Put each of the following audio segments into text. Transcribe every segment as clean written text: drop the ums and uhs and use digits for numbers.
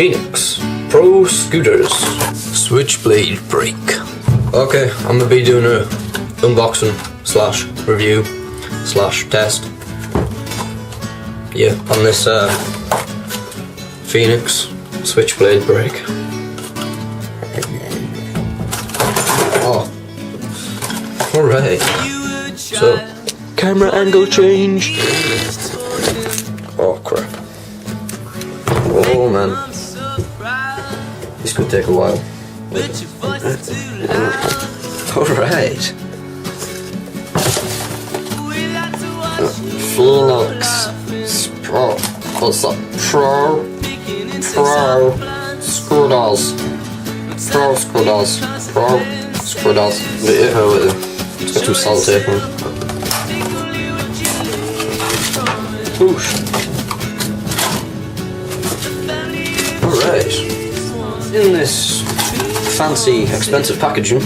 Pheonix Pro Scooters Switchblade brake. Okay, I'm gonna be doing a unboxing slash review slash test. Yeah, on this Pheonix Switchblade brake. Oh, alright. So, camera angle change. Oh crap. Oh man. This could take a while. Alright. Pheonix Pro. What's that? Pro Scooters. Pro Scooters. Pro Scooters. Let's get some sellotape on. Whoosh. Alright. In this fancy, expensive packaging,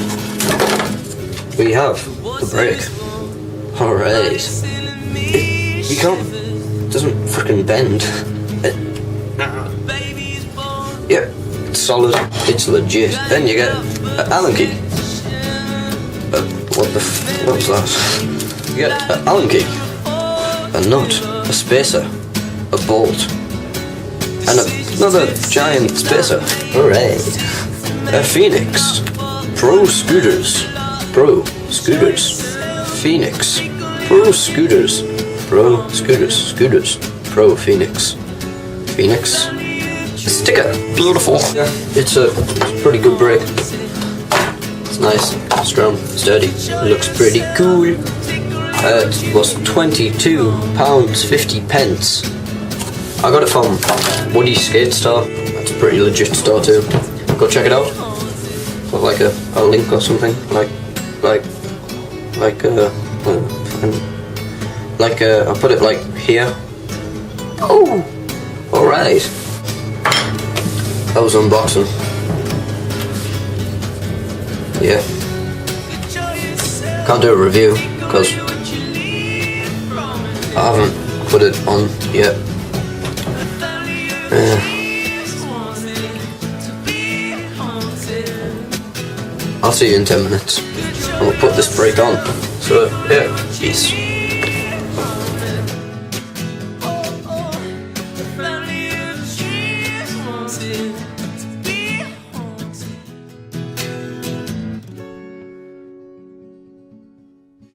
we have the brake. Alright. You can't. It doesn't freaking bend. Yeah, it's solid, it's legit. Then you get an Allen key. What was that? You get an Allen key, a nut, a spacer, a bolt, and another giant spacer. Alright. A Pheonix Pro Scooters. Pheonix Pro Scooters. Pro Pheonix. Pheonix. Sticker. Beautiful. Yeah, it's a pretty good brake. It's nice, strong, sturdy. It looks pretty cool. It was £22.50. I got it from Woody Skate Store. That's a pretty legit store too. Go check it out. Got like a link or something. I'll put it like here. Oh, alright. That was unboxing. Yeah. Can't do a review because I haven't put it on yet. I'll see you in 10 minutes. I'm gonna put this brake on. So yeah, peace.